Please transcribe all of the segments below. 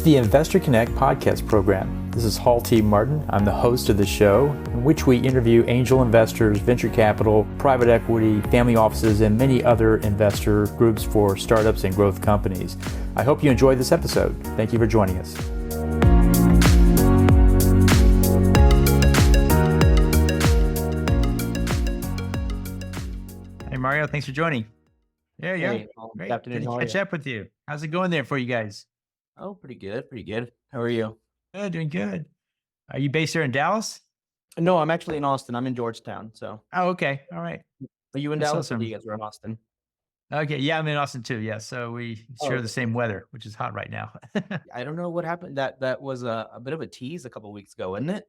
is the Investor Connect podcast program. This is Hall T. Martin. I'm the host of the show, in which we interview angel investors, venture capital, private equity, family offices, and many other investor groups for startups and growth companies. I hope you enjoyed this episode. Thank you for joining us. Hey, Mario, thanks for joining. There you Hey, go. good Great. afternoon. Good to How are catch you? up with you. How's it going there for you guys? Oh, pretty good, pretty good. How are you? Good, doing good. Are you based here in Dallas? No, I'm actually in Austin. I'm in Georgetown. So, Oh, okay. All right. are you in That's Dallas or do awesome. you guys are in Austin? Okay. Yeah, I'm in Austin too. Yeah. So we Oh, share the okay. same weather, which is hot right now. I don't know what happened. That was a bit of a tease a couple weeks ago, wasn't it?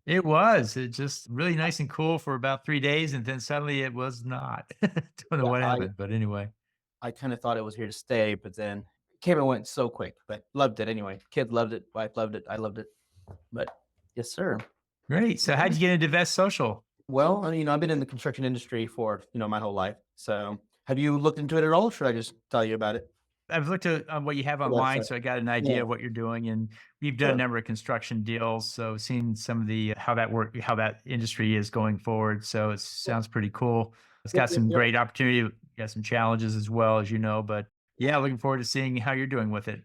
It was. It just really nice and cool for about 3 days, and then suddenly it was not. Don't know Yeah, what I happened, but anyway. I kind of thought it was here to stay, but then it came and went so quick. But loved it anyway. Kids loved it. Wife loved it. I loved it. But yes, sir. Great. So how'd you get into Vest Social? Well, I've been in the construction industry for my whole life. So, have you looked into it at all? Or should I just tell you about it? I've looked at what you have The online, website. so I got an idea Yeah, of what you're doing, and we've done a sure. number of construction deals, so seen some of the how that work, how that industry is going forward. So it sounds pretty cool. It's Yep, got yep, some yep. great opportunity, got some challenges as well, as you know. But yeah, looking forward to seeing how you're doing with it.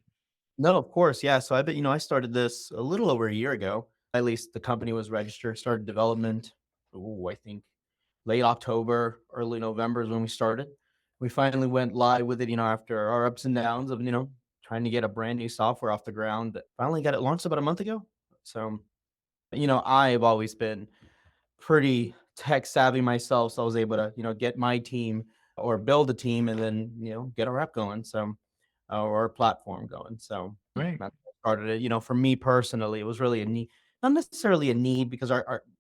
No, of course. Yeah. So I started this a little over a year ago. At least the company was registered, started development. I think late October, early November is when we started. We finally went live with it, after our ups and downs of, trying to get a brand new software off the ground. Finally got it launched about a month ago. So, I've always been pretty tech savvy myself. So I was able to, get my team or build a team and then, get our app going. So, or our platform going. So Great. that's what started it. For me personally, it was really a need, not necessarily a need because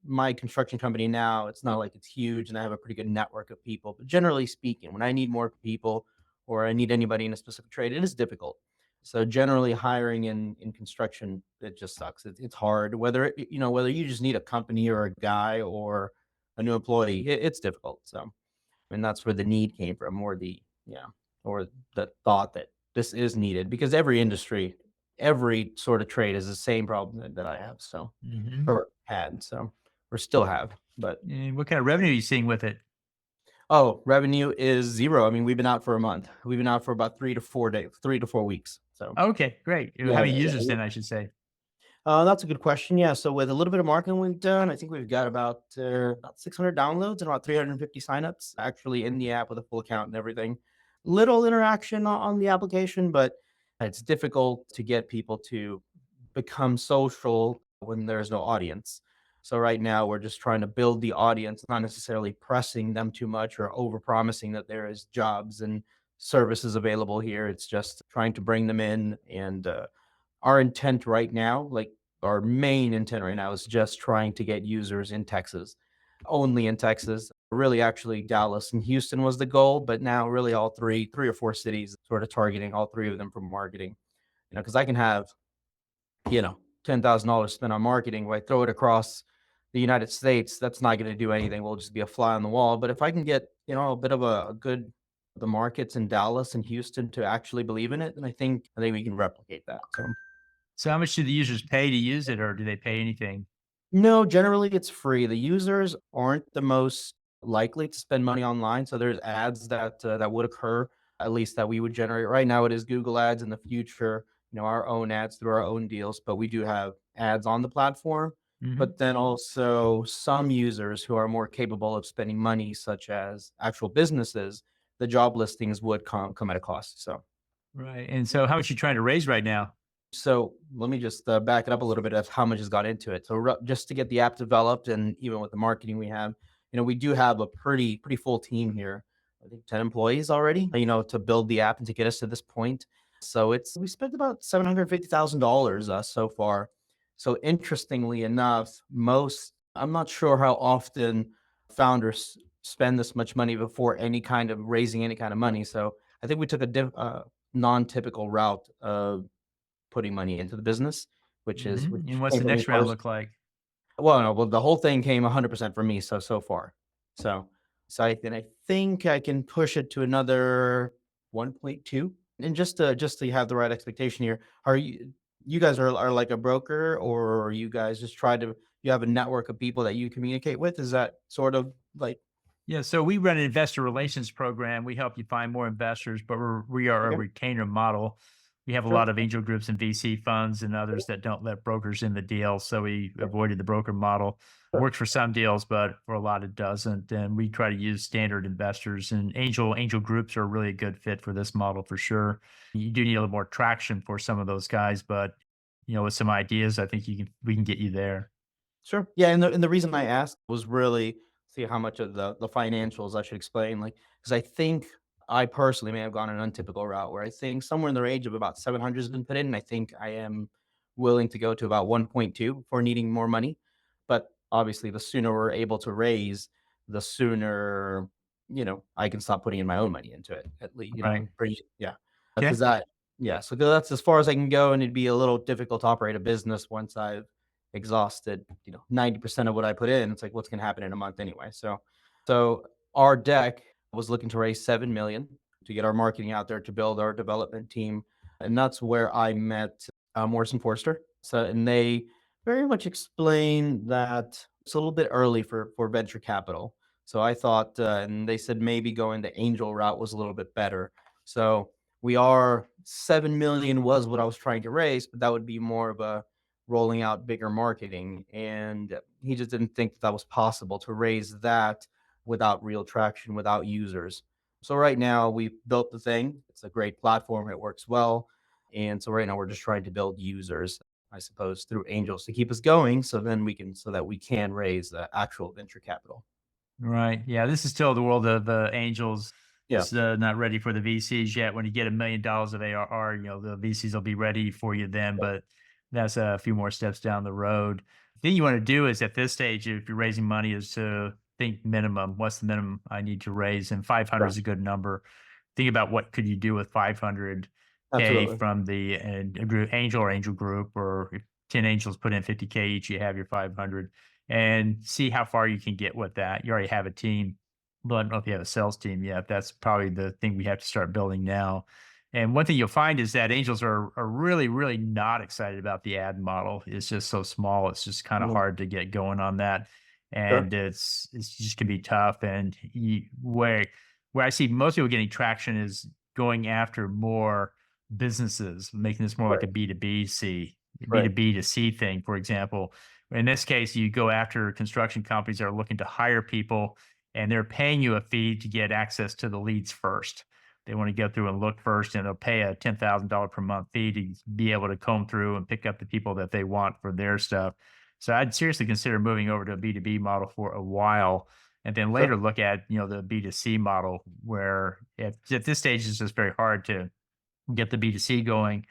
my construction company now, it's not like it's huge and I have a pretty good network of people. But generally speaking, when I need more people or I need anybody in a specific trade, it is difficult. So generally hiring in construction, it just sucks. It's hard. Whether you just need a company or a guy or a new employee, it's difficult. So and that's where the need came from, or or the thought that this is needed because every industry, every sort of trade is the same problem that I have. So Hmm. or had so or still have. But And what kind of revenue are you seeing with it? revenue is zero. I mean, we've been out for a month. We've been out for about 3 to 4 days, 3 to 4 weeks. So Okay, great. How yeah, many yeah. users then, I should say? That's a good question. Yeah, so with a little bit of marketing we've done, I think we've got about 600 downloads and about 350 signups actually in the app with a full account and everything. Little interaction on the application, but it's difficult to get people to become social when there's no audience. So right now we're just trying to build the audience, not necessarily pressing them too much or over promising that there is jobs and services available here. It's just trying to bring them in and our intent right now, like our main intent right now is just trying to get users in Texas, only in Texas. Really, actually, Dallas and Houston was the goal, but now really all three or four cities, sort of targeting all three of them for marketing. Because I can have, $10,000 spent on marketing. If I throw it across the United States, that's not going to do anything. We'll just be a fly on the wall. But if I can get, a bit of a good the markets in Dallas and Houston to actually believe in it, then I think we can replicate that. So So how much do the users pay to use it, or do they pay anything? no, generally it's free. The users aren't the most likely to spend money online, so there's ads that would occur, at least that we would generate. Right now, it is Google ads. In the future, our own ads through our own deals, but we do have ads on the platform. Hmm. But then also some users who are more capable of spending money, such as actual businesses, the job listings would come at a cost. So Right. And so how much are you trying to raise right now? So let me just back it up a little bit of how much has got into it. So just to get the app developed, and even with the marketing we have, we do have a pretty full team here. I think 10 employees already. To build the app and to get us to this point. So we spent about $750,000 so far. So interestingly enough, I'm not sure how often founders spend this much money before any kind of raising any kind of money. So I think we took a non-typical route of putting money into the business, which And what's came the from me next round first. look like? Well, no, well, the whole thing came 100% from me so far. So I think I can push it to another 1.2. And just to have the right expectation here, are you You guys are like a broker, or you guys just try to you have a network of people that you communicate with? Is that sort of like Yeah, so we run an investor relations program. We help you find more investors, but we are a okay, retainer model. We have a sure. lot of angel groups and VC funds and others that don't let brokers in the deal. So we avoided the broker model. Sure. Works for some deals, but for a lot it doesn't. And we try to use standard investors, and angel groups are really a good fit for this model for sure. You do need a little more traction for some of those guys, but with some ideas, I think we can get you there. Sure. Yeah, and the reason I asked was really see how much of the financials I should explain, like, because I think I personally may have gone an untypical route where I think somewhere in the range of about 700 has been put in. And I think I am willing to go to about 1.2 for needing more money. But obviously, the sooner we're able to raise, the sooner I can stop putting in my own money into it. At least, Right. pretty yeah, Yeah. because that yeah. So that's as far as I can go, and it'd be a little difficult to operate a business once I've exhausted, 90% of what I put in. It's like, what's going to happen in a month anyway? So our deck was looking to raise 7 million to get our marketing out there to build our development team. And that's where I met Morrison Forster. So, and they very much explained that it's a little bit early for venture capital. So I thought, and they said maybe going the angel route was a little bit better. So we are 7 million was what I was trying to raise, but that would be more of a rolling out bigger marketing. And he just didn't think that was possible to raise that without real traction, without users. So right now we've built the thing. It's a great platform. It works well. And so right now we're just trying to build users, I suppose, through angels to keep us going. So that we can raise the actual venture capital. Right. Yeah. This is still the world of angels. Yeah. It's not ready for the VCs yet. When you get $1 million of ARR, the VCs will be ready for you then, but that's a few more steps down the road. The thing you want to do is at this stage, if you're raising money, is to think minimum. What's the minimum I need to raise? And 500 Sure. is a good number. Think about what could you do with 500K Absolutely. from the a group, angel or angel group, or if 10 angels put in 50K each, you have your 500 and see how far you can get with that. You already have a team, but I don't know if you have a sales team yet. That's probably the thing we have to start building now. And one thing you'll find is that angels are really, really not excited about the ad model. It's just so small. It's just kind of Mhm. hard to get going on that. Sure. And it's just can be tough. And where I see most people getting traction is going after more businesses, making this more like Right. a B2B C, Right. B2B to C thing, for example. In this case, you go after construction companies that are looking to hire people and they're paying you a fee to get access to the leads first. They want to go through and look first, and they'll pay a $10,000 per month fee to be able to comb through and pick up the people that they want for their stuff. So I'd seriously consider moving over to a B2B model for a while and then Sure. later look at, the B2C model where at this stage it's just very hard to get the B2C going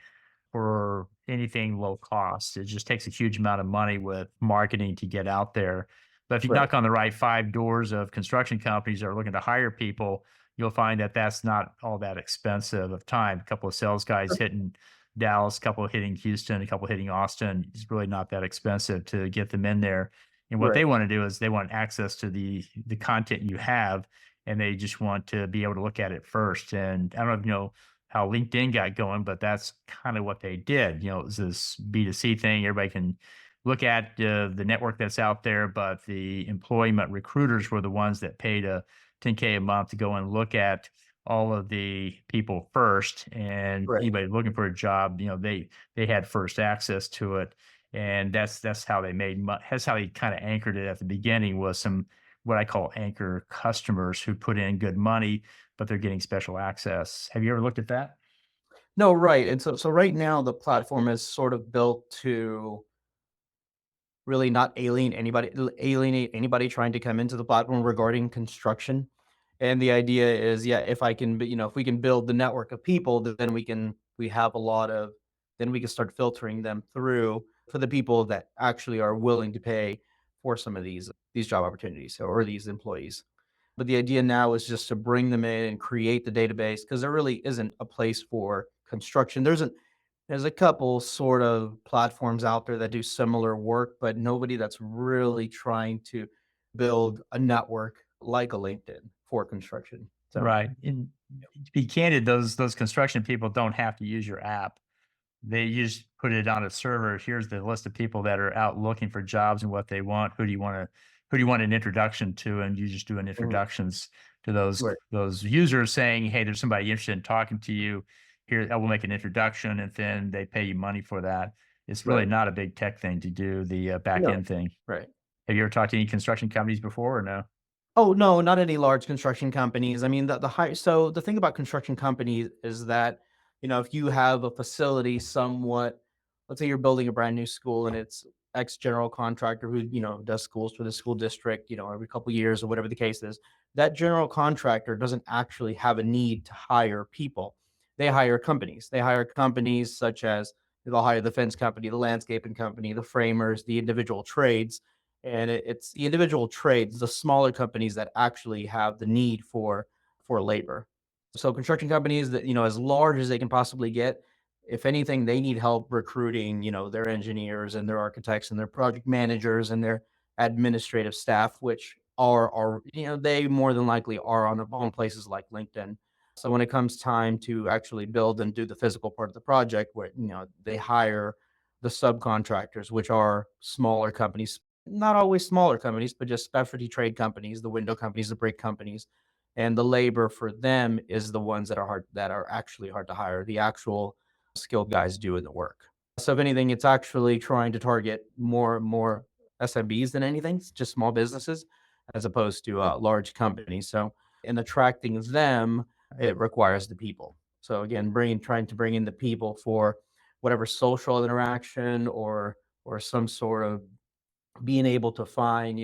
for anything low cost. It just takes a huge amount of money with marketing to get out there. But if you Right. knock on the right 5 doors of construction companies that are looking to hire people, you'll find that that's not all that expensive of time. A couple of sales guys Sure. hitting Dallas, a couple hitting Houston, a couple hitting Austin. It's really not that expensive to get them in there. And what they Right. want to do is they want access to the content you have, and they just want to be able to look at it first. And I don't know if you know how LinkedIn got going, but that's kind of what they did. It was this B2C thing. Everybody can look at the network that's out there, but the employment recruiters were the ones that paid a 10K a month to go and look at all of the people first. And Right. anybody looking for a job, they had first access to it. And that's how they made that's how they kind of anchored it at the beginning was some what I call anchor customers who put in good money but they're getting special access. Have you ever looked at that? No, right. And so right now the platform is sort of built to really not alienate anybody trying to come into the platform regarding construction. And the idea is, yeah, if I can, if we can build the network of people, then we have a lot of, then we can start filtering them through for the people that actually are willing to pay for some of these job opportunities or these employees. But the idea now is just to bring them in and create the database because there really isn't a place for construction. There's a couple sort of platforms out there that do similar work, but nobody that's really trying to build a network like a LinkedIn for construction. So Right. And to be candid, those construction people don't have to use your app. they just put it on a server. Here's the list of people that are out looking for jobs and what they want. Who do you want an introduction to? And you just doing Mhm. introductions to Right. those users saying, hey, there's somebody interested in talking to you. Here, I will make an introduction, and then they pay you money for that. It's really Right. not a big tech thing to do the back No. end thing. Right. Have you ever talked to any construction companies before or no? Oh, no, not any large construction companies. I mean, the high so the thing about construction companies is that, if you have a facility somewhat, let's say you're building a brand new school and it's X general contractor who, does schools for the school district, every couple years or whatever the case is. That general contractor doesn't actually have a need to hire people. They hire companies. They hire companies such as they'll hire the fence company, the landscaping company, the framers, the individual trades, and it's the individual trades, the smaller companies that actually have the need for labor. So construction companies that, as large as they can possibly get, if anything, they need help recruiting, their engineers and their architects and their project managers and their administrative staff, which are they more than likely are on places like LinkedIn. So when it comes time to actually build and do the physical part of the project, where they hire the subcontractors, which are smaller companies, not always smaller companies, but just specialty trade companies, the window companies, the brick companies. And the labor for them is the ones that are actually hard to hire. The actual skilled guys doing the work. So if anything, it's actually trying to target more SMBs than anything, it's just small businesses, as opposed to large companies. So in attracting them, it requires the people. So again, trying to bring in the people for whatever social interaction or some sort of being able to find,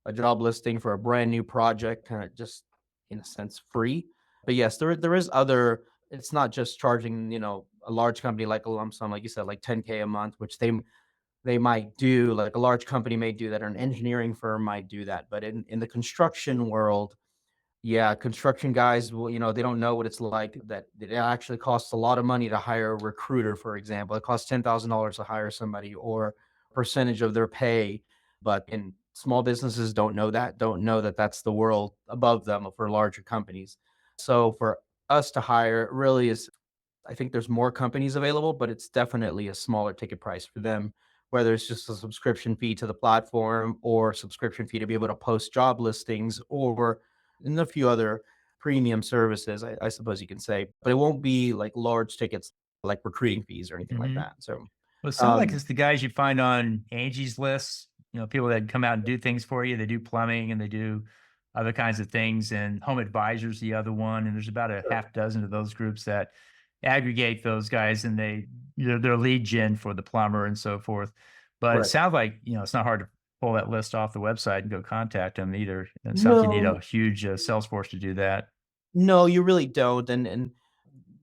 a job listing for a brand new project, kind of just in a sense free. But yes, there is other. It's not just charging, a large company like a lump sum, like you said, like 10K a month, which they might do. Like a large company may do that, or an engineering firm might do that. But in the construction world, yeah, construction guys will, they don't know what it's like, that it actually costs a lot of money to hire a recruiter, for example. It costs $10,000 to hire somebody or percentage of their pay. But in small businesses don't know that that's the world above them for larger companies. So for us to hire, it really is, I think there's more companies available, but it's definitely a smaller ticket price for them, whether it's just a subscription fee to the platform or subscription fee to be able to post job listings or and a few other premium services, I suppose you can say. But it won't be like large tickets like recruiting fees or anything like Mhm. that. So Well, it sounds like um it's the guys you find on Angie's List, people that come out and do things for you. They do plumbing and they do other kinds of things. And Home Advisor's the other one. And there's about a sure. half dozen of those groups that aggregate those guys and they're lead gen for the plumber and so forth. But it Right. sounds like, it's not hard to pull that list off the website and go contact them either. It sounds like you need No, a huge sales force to do that. no, you really don't. And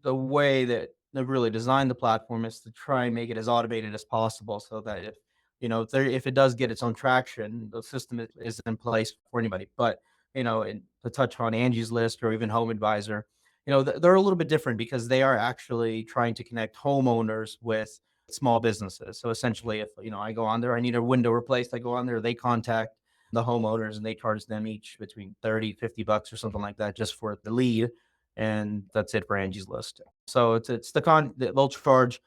the way that they've really designed the platform is to try and make it as automated as possible so that if it does get its own traction, the system is in place for anybody. But and to touch on Angie's List or even Home Advisor, they're a little bit different because they are actually trying to connect homeowners with small businesses. So essentially, if I go on there, I need a window replaced, I go on there, they contact the homeowners and they charge them each between 30, $50 or something like that just for the lead, and that's it for Angie's List. So it's they'll charge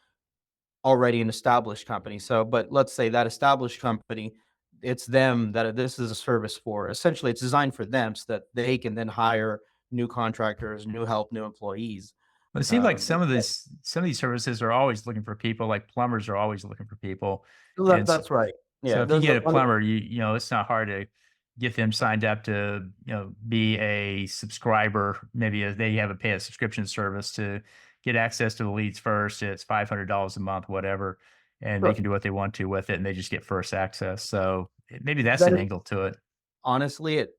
already an established company. So, but let's say that established company, it's them that this is a service for. Essentially, it's designed for them so that they can then hire new contractors, new help, new employees. Well, it seems like Um, some of these services are always looking for people, like plumbers are always looking for people. so And that's right. so Yeah, if you there's get a one. plumber, it's not hard to get them signed up to, be a subscriber. Maybe they have a pay a subscription service to get access to the leads first. It's $500 a month, whatever, and they Sure. can do what they want to with it, and they just get first access. So maybe that's That an is angle to it. honestly it.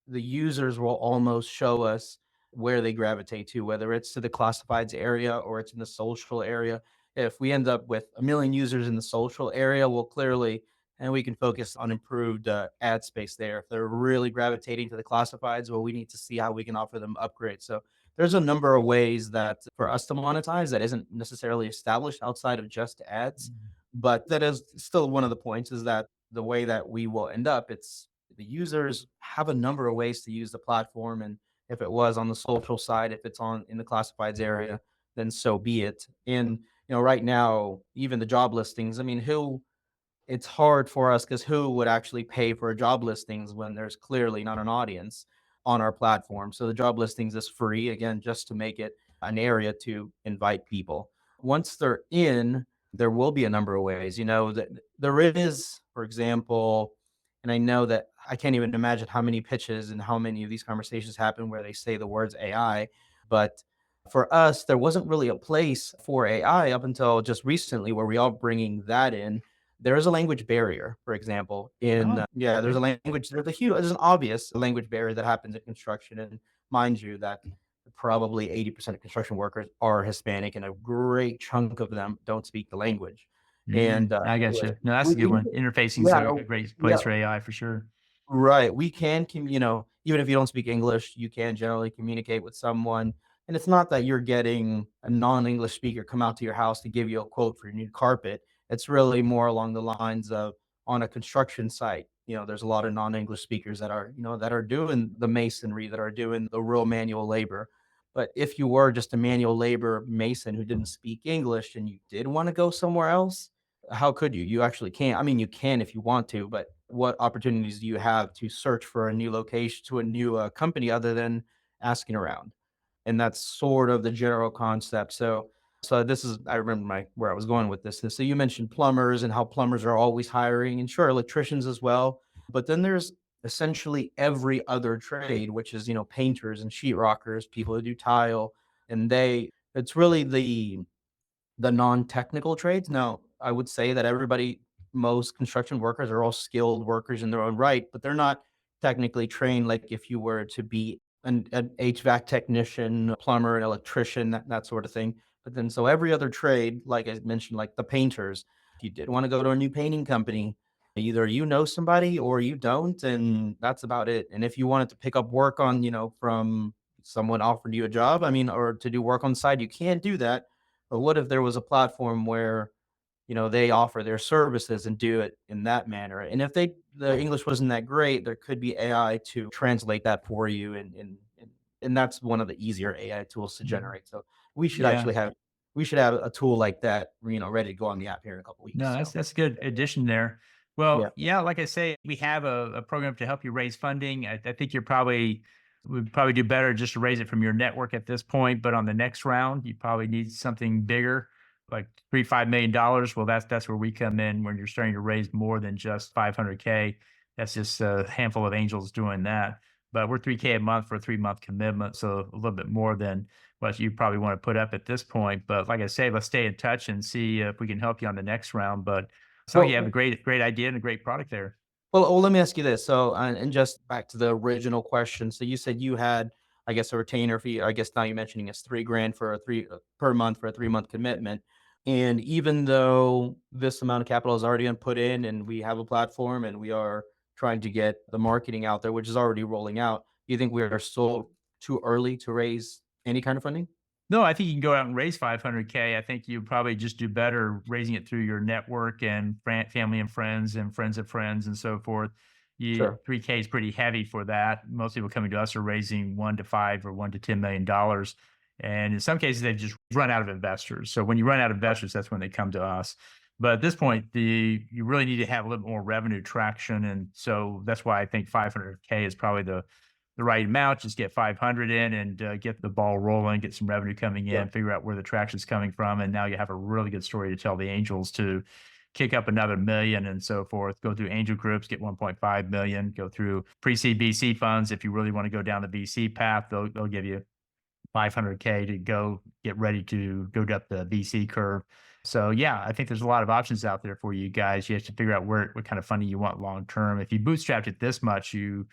The users will almost show us where they gravitate to, whether it's to the classifieds area or it's in the social area. If we end up with a million users in the social area, well, clearly, and we can focus on improved ad space there. If they're really gravitating to the classifieds, well, we need to see how we can offer them upgrades. So there's a number of ways that for us to monetize that isn't necessarily established outside of just ads, but that is still one of the points is that the way that we will end up, it's the users have a number of ways to use the platform. And if it was on the social side, if it's on in the classifieds area, then so be it. And right now, even the job listings, I mean, it's hard for us because who would actually pay for job listings when there's clearly not an audience on our platform? So the job listings is free, again, just to make it an area to invite people. Once they're in, there will be a number of ways, that there is, for example, and I know that I can't even imagine how many pitches and how many of these conversations happen where they say the words AI, but for us, there wasn't really a place for AI up until just recently where we are bringing that in. There is a language barrier, for example, Oh, yeah, okay. there's an obvious language barrier that happens in construction, and mind you that probably 80% of construction workers are Hispanic, and a great chunk of them don't speak the language. And I got yeah, you. No, that's we, a good we one. Interfacing is yeah, a great yeah, place for AI for sure. right. We can, even if you don't speak English, you can generally communicate with someone. And it's not that you're getting a non-English speaker come out to your house to give you a quote for your new carpet. It's really more along the lines of on a construction site. There's a lot of non-English speakers that are doing the masonry, that are doing the real manual labor. But if you were just a manual labor mason who didn't speak English and you did want to go somewhere else, how could you? You actually can't. I mean, you can if you want to, but what opportunities do you have to search for a new location to a new company other than asking around? And that's sort of the general concept. So this is I remember my where I was going with this. So you mentioned plumbers and how plumbers are always hiring, and sure, electricians as well. But then there's essentially every other trade, which is painters and sheetrockers, people who do tile, and it's really the non-technical trades. Now, I would say that most construction workers are all skilled workers in their own right, but they're not technically trained like if you were to be an HVAC technician, a plumber, an electrician, that sort of thing. But then, so every other trade, like I mentioned, like the painters, if you did want to go to a new painting company, either you know somebody or you don't, and that's about it. And if you wanted to pick up work on, from someone offered you a job, I mean, or to do work on site, you can't do that. But what if there was a platform where, they offer their services and do it in that manner? And if the English wasn't that great, there could be AI to translate that for you. And that's one of the easier AI tools to Mhm. generate. So we should Yeah. actually have, we should have a tool like that, ready to go on the app here in a couple No, weeks. that's So that's a good addition there. Well, yeah, yeah, like I say, we have a program to help you raise funding. I think you're probably would probably do better just to raise it from your network at this point. But on the next round, you probably need something bigger, like $3-5 million. Well, that's where we come in when you're starting to raise more than just 500K. That's just a handful of angels doing that. But we're 3K a month for a 3 month commitment, so a little bit more than what you probably want to put up at this point. But like I say, let's stay in touch and see if we can help you on the next round. But so you have a well, great idea and a great product there. let me ask you this. So, and just back to the original question. So, you said you had, I guess, a retainer fee. I guess now you're mentioning it's 3 grand for a per month for a 3 month commitment. And even though this amount of capital has already been put in, and we have a platform, and we are trying to get the marketing out there, which is already rolling out, do you think we are still too early to raise any kind of funding? No, I think you can go out and raise 500K. I think you probably just do better raising it through your network and family and friends of friends and so forth. You Sure. 3K is pretty heavy for that. Most people coming to us are raising 1 to 5 or $1 to $10 million. And in some cases, they've just run out of investors. So when you run out of investors, that's when they come to us. But at this point, you really need to have a little more revenue traction. And so that's why I think 500K is probably the right amount. Just get 500 in and get the ball rolling, get some revenue coming Yeah. in, figure out where the traction is coming from. And now you have a really good story to tell the angels to kick up another million and so forth. Go through angel groups, get 1.5 million, go through pre-seed BC funds. If you really want to go down the VC path, they'll give you 500K to go get ready to go up the VC curve. So yeah, I think there's a lot of options out there for you guys. You have to figure out what kind of funding you want long term. If you bootstrapped it this much, you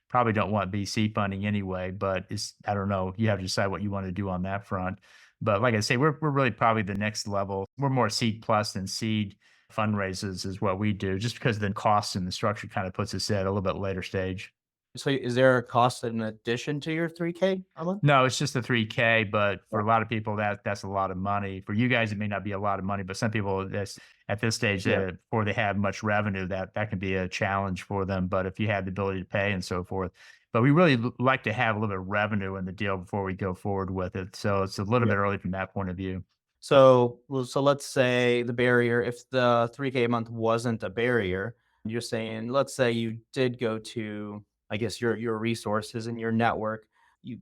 probably don't want VC funding anyway. But I don't know. You have to decide what you want to do on that front. But like I say, we're really probably the next level. We're more seed plus than seed fundraisers is what we do, just because the costs and the structure kind of puts us at a little bit later stage. So, is there a cost in addition to your 3K a month? No, it's just the 3K, but for Yeah. a lot of people, that's a lot of money. For you guys, it may not be a lot of money, but some people that's at this stage, Yeah. before they have much revenue, that can be a challenge for them. But if you have the ability to pay and so forth, but we really like to have a little bit of revenue in the deal before we go forward with it. So it's a little Yeah. bit early from that point of view. So let's say the barrier, if the 3K a month wasn't a barrier, you're saying, let's say you did go to, I guess, your resources and your network, you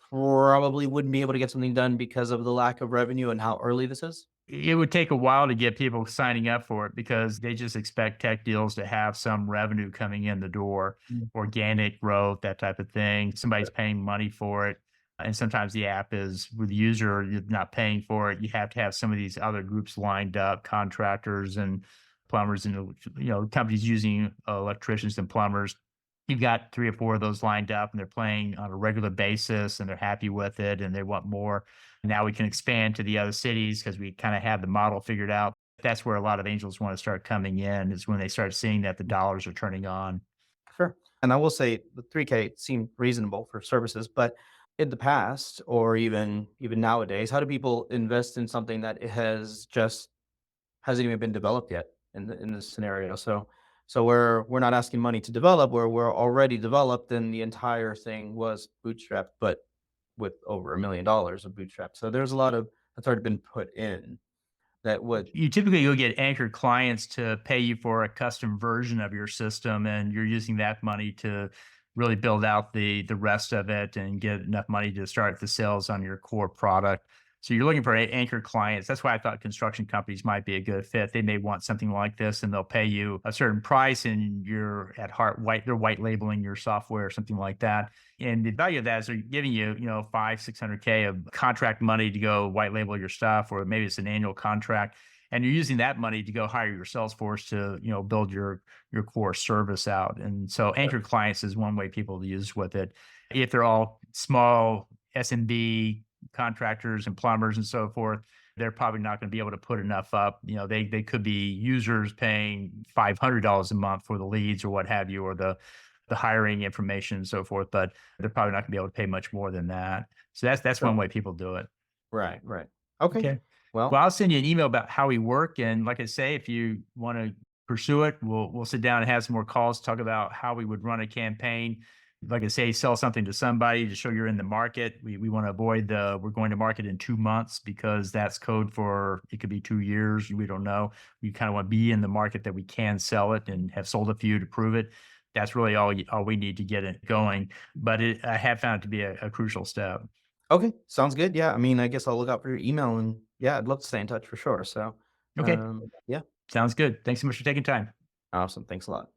probably wouldn't be able to get something done because of the lack of revenue and how early this is. It would take a while to get people signing up for it because they just expect tech deals to have some revenue coming in the door, Mm. organic growth, that type of thing. Somebody's Sure. paying money for it. And sometimes the app is with the user, you're not paying for it. You have to have some of these other groups lined up, contractors and plumbers and companies using electricians and plumbers. You've got 3 or 4 of those lined up and they're playing on a regular basis and they're happy with it and they want more. Now we can expand to the other cities because we kind of have the model figured out. That's where a lot of angels want to start coming in, is when they start seeing that the dollars are turning on. Sure. And I will say the 3K seemed reasonable for services, but in the past or even nowadays, how do people invest in something that it has just hasn't even been developed yet in this scenario? So we're not asking money to develop where we're already developed and the entire thing was bootstrapped, but with over $1 million of bootstrap. So there's a lot of that's already been put in that would You typically you'll get anchor clients to pay you for a custom version of your system, and you're using that money to really build out the rest of it and get enough money to start the sales on your core product. So you're looking for anchor clients. That's why I thought construction companies might be a good fit. They may want something like this, and they'll pay you a certain price, and you're at heart they're white labeling your software or something like that. And the value of that is they're giving you, 500, 600K of contract money to go white label your stuff, or maybe it's an annual contract, and you're using that money to go hire your sales force to build your core service out. And so anchor clients is one way people use with it. If they're all small SMB contractors and plumbers and so forth, they're probably not going to be able to put enough up. They could be users paying $500 a month for the leads or what have you, or the hiring information and so forth, but they're probably not going to be able to pay much more than that. So that's sure. one way people do it. Right, right. Okay. Okay. Well, Well, I'll send you an email about how we work, and like I say, if you want to pursue it, we'll sit down and have some more calls, talk about how we would run a campaign. Like I say, sell something to somebody to show you're in the market. We want to avoid we're going to market in 2 months, because that's code for it could be 2 years. We don't know. We kind of want to be in the market that we can sell it and have sold a few to prove it. That's really all we need to get it going. But I have found it to be a crucial step. okay, sounds good. Yeah, I mean, I guess I'll look out for your email and yeah, I'd love to stay in touch for sure. So, Okay. yeah, Sounds good. Thanks so much for taking time. awesome. Thanks a lot.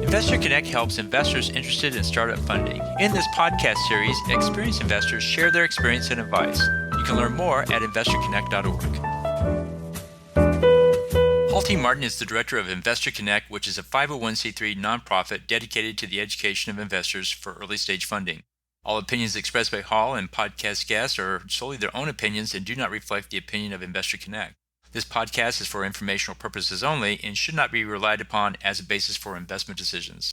Investor Connect helps investors interested in startup funding. In this podcast series, experienced investors share their experience and advice. You can learn more at investorconnect.org. Paul T. Martin is the director of Investor Connect, which is a 501c3 nonprofit dedicated to the education of investors for early stage funding. All opinions expressed by Hall and podcast guests are solely their own opinions and do not reflect the opinion of Investor Connect. This podcast is for informational purposes only and should not be relied upon as a basis for investment decisions.